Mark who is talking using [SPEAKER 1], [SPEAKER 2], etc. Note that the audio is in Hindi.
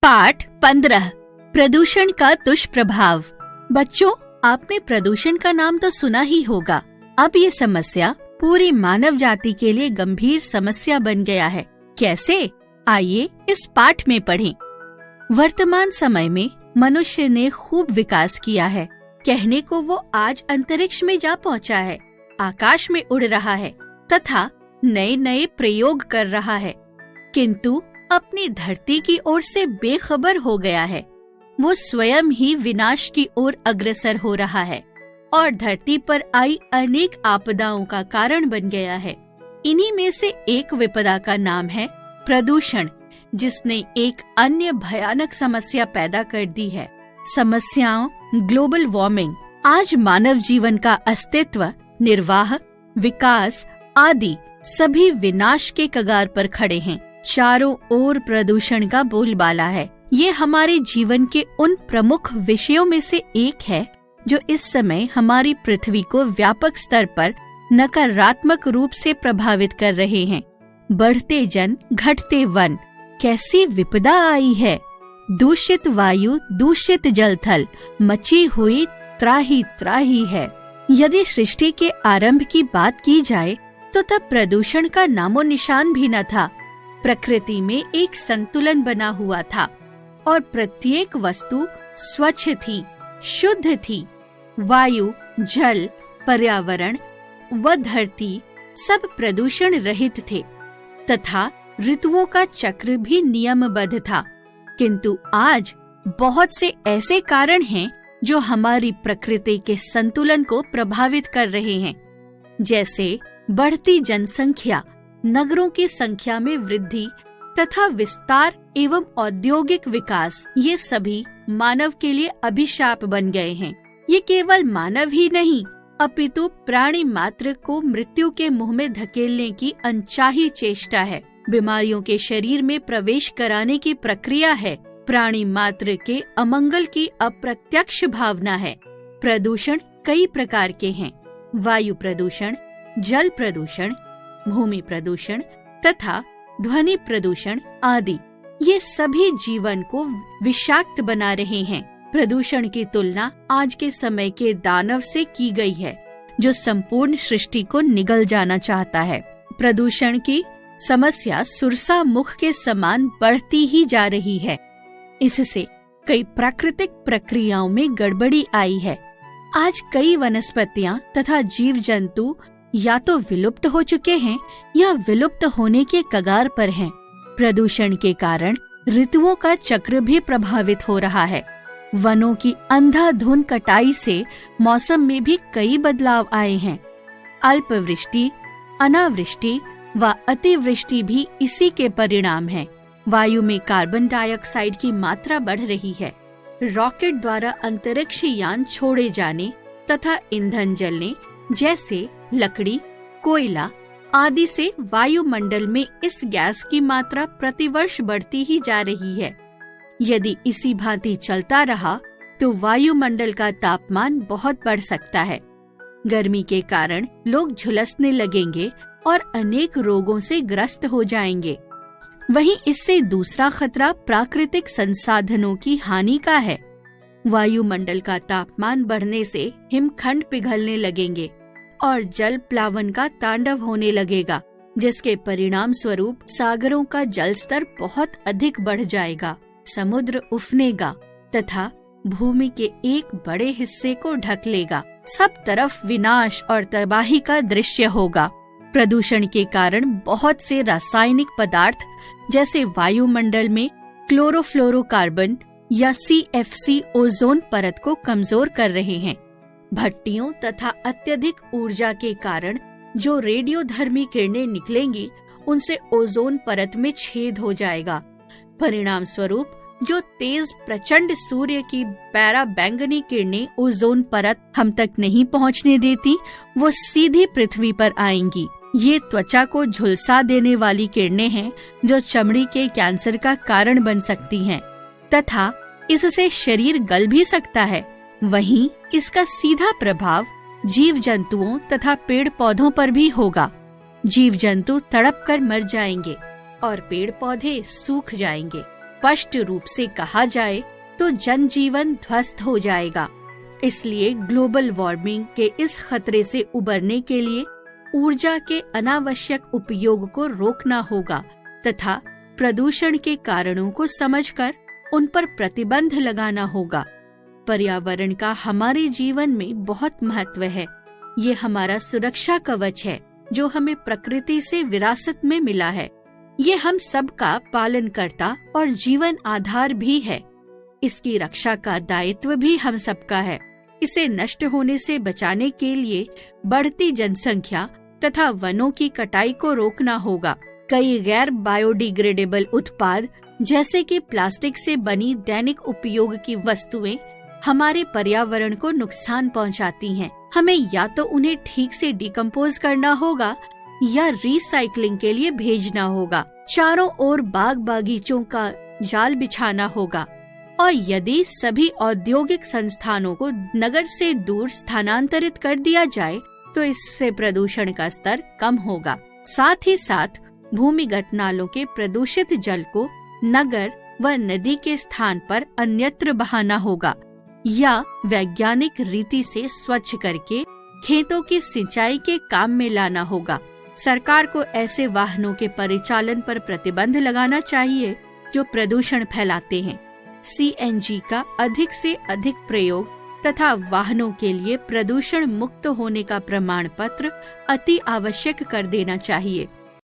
[SPEAKER 1] पाठ 15 प्रदूषण का दुष्प्रभाव। बच्चों, आपने प्रदूषण का नाम तो सुना ही होगा। अब ये समस्या पूरी मानव जाति के लिए गंभीर समस्या बन गया है। कैसे? आइए इस पाठ में पढ़ें। वर्तमान समय में मनुष्य ने खूब विकास किया है। कहने को वो आज अंतरिक्ष में जा पहुंचा है, आकाश में उड़ रहा है तथा नए नए प्रयोग कर रहा है, किंतु अपनी धरती की ओर से बेखबर हो गया है। वो स्वयं ही विनाश की ओर अग्रसर हो रहा है और धरती पर आई अनेक आपदाओं का कारण बन गया है। इन्हीं में से एक विपदा का नाम है प्रदूषण, जिसने एक अन्य भयानक समस्या पैदा कर दी है। समस्याओं ग्लोबल वार्मिंग आज मानव जीवन का अस्तित्व, निर्वाह, विकास आदि सभी विनाश के कगार पर खड़े हैं। चारों ओर प्रदूषण का बोलबाला है। ये हमारे जीवन के उन प्रमुख विषयों में से एक है जो इस समय हमारी पृथ्वी को व्यापक स्तर पर नकारात्मक रूप से प्रभावित कर रहे हैं। बढ़ते जन, घटते वन, कैसी विपदा आई है। दूषित वायु, दूषित जल थल, मची हुई त्राही त्राही है। यदि सृष्टि के आरंभ की बात की जाए तो तब प्रदूषण का नामो निशान भी न था। प्रकृति में एक संतुलन बना हुआ था और प्रत्येक वस्तु स्वच्छ थी, शुद्ध थी। वायु, जल, पर्यावरण व धरती सब प्रदूषण रहित थे तथा ऋतुओं का चक्र भी नियमबद्ध था। किंतु आज बहुत से ऐसे कारण हैं जो हमारी प्रकृति के संतुलन को प्रभावित कर रहे हैं, जैसे बढ़ती जनसंख्या, नगरों की संख्या में वृद्धि तथा विस्तार एवं औद्योगिक विकास। ये सभी मानव के लिए अभिशाप बन गए हैं। ये केवल मानव ही नहीं, अपितु प्राणी मात्र को मृत्यु के मुंह में धकेलने की अनचाही चेष्टा है। बीमारियों के शरीर में प्रवेश कराने की प्रक्रिया है। प्राणी मात्र के अमंगल की अप्रत्यक्ष भावना है। प्रदूषण कई प्रकार के हैं। वायु प्रदूषण, जल प्रदूषण, भूमि प्रदूषण तथा ध्वनि प्रदूषण आदि। ये सभी जीवन को विषाक्त बना रहे हैं। प्रदूषण की तुलना आज के समय के दानव से की गई है, जो संपूर्ण सृष्टि को निगल जाना चाहता है। प्रदूषण की समस्या सुरसा मुख के समान बढ़ती ही जा रही है। इससे कई प्राकृतिक प्रक्रियाओं में गड़बड़ी आई है। आज कई वनस्पतियां तथा जीव जंतु या तो विलुप्त हो चुके हैं या विलुप्त होने के कगार पर हैं। प्रदूषण के कारण ऋतुओं का चक्र भी प्रभावित हो रहा है। वनों की अंधाधुंध कटाई से मौसम में भी कई बदलाव आए हैं। अल्पवृष्टि, अनावृष्टि व अतिवृष्टि भी इसी के परिणाम हैं। वायु में कार्बन डाइऑक्साइड की मात्रा बढ़ रही है। रॉकेट द्वारा अंतरिक्ष यान छोड़े जाने तथा ईंधन जलने जैसे लकड़ी, कोयला आदि से वायुमंडल में इस गैस की मात्रा प्रतिवर्ष बढ़ती ही जा रही है। यदि इसी भांति चलता रहा तो वायुमंडल का तापमान बहुत बढ़ सकता है। गर्मी के कारण लोग झुलसने लगेंगे और अनेक रोगों से ग्रस्त हो जाएंगे। वहीं इससे दूसरा खतरा प्राकृतिक संसाधनों की हानि का है। वायुमंडल का तापमान बढ़ने से हिमखंड पिघलने लगेंगे और जल प्लावन का तांडव होने लगेगा, जिसके परिणाम स्वरूप सागरों का जल स्तर बहुत अधिक बढ़ जाएगा। समुद्र उफनेगा तथा भूमि के एक बड़े हिस्से को ढक लेगा। सब तरफ विनाश और तबाही का दृश्य होगा। प्रदूषण के कारण बहुत से रासायनिक पदार्थ जैसे वायुमंडल में क्लोरोफ्लोरोकार्बन या CFC ओजोन परत को कमजोर कर रहे हैं। भट्टियों तथा अत्यधिक ऊर्जा के कारण जो रेडियोधर्मी किरणें निकलेंगी, उनसे ओजोन परत में छेद हो जाएगा। परिणाम स्वरूप जो तेज प्रचंड सूर्य की पैरा बैंगनी किरणें ओजोन परत हम तक नहीं पहुंचने देती, वो सीधी पृथ्वी पर आएंगी। ये त्वचा को झुलसा देने वाली किरणें हैं जो चमड़ी के कैंसर का कारण बन सकती हैं तथा इससे शरीर गल भी सकता है। वहीं इसका सीधा प्रभाव जीव जंतुओं तथा पेड़ पौधों पर भी होगा। जीव जंतु तड़प कर मर जाएंगे और पेड़ पौधे सूख जाएंगे। स्पष्ट रूप से कहा जाए तो जनजीवन ध्वस्त हो जाएगा। इसलिए ग्लोबल वार्मिंग के इस खतरे से उबरने के लिए ऊर्जा के अनावश्यक उपयोग को रोकना होगा तथा प्रदूषण के कारणों को समझकर उन पर प्रतिबंध लगाना होगा। पर्यावरण का हमारे जीवन में बहुत महत्व है। ये हमारा सुरक्षा कवच है जो हमें प्रकृति से विरासत में मिला है। ये हम सबका पालनकर्ता और जीवन आधार भी है। इसकी रक्षा का दायित्व भी हम सबका है। इसे नष्ट होने से बचाने के लिए बढ़ती जनसंख्या तथा वनों की कटाई को रोकना होगा। कई गैर बायोडिग्रेडेबल उत्पाद जैसे कि प्लास्टिक से बनी दैनिक उपयोग की वस्तुएं हमारे पर्यावरण को नुकसान पहुंचाती हैं। हमें या तो उन्हें ठीक से डिकम्पोज करना होगा या रिसाइकलिंग के लिए भेजना होगा। चारों ओर बाग बागीचों का जाल बिछाना होगा और यदि सभी औद्योगिक संस्थानों को नगर से दूर स्थानांतरित कर दिया जाए तो इससे प्रदूषण का स्तर कम होगा। साथ ही साथ भूमिगत नालों के प्रदूषित जल को नगर व नदी के स्थान पर अन्यत्र बहाना होगा या वैज्ञानिक रीति से स्वच्छ करके खेतों की सिंचाई के काम में लाना होगा। सरकार को ऐसे वाहनों के परिचालन पर प्रतिबंध लगाना चाहिए जो प्रदूषण फैलाते हैं। CNG का अधिक से अधिक प्रयोग तथा वाहनों के लिए प्रदूषण मुक्त होने का प्रमाण पत्र अति आवश्यक कर देना चाहिए।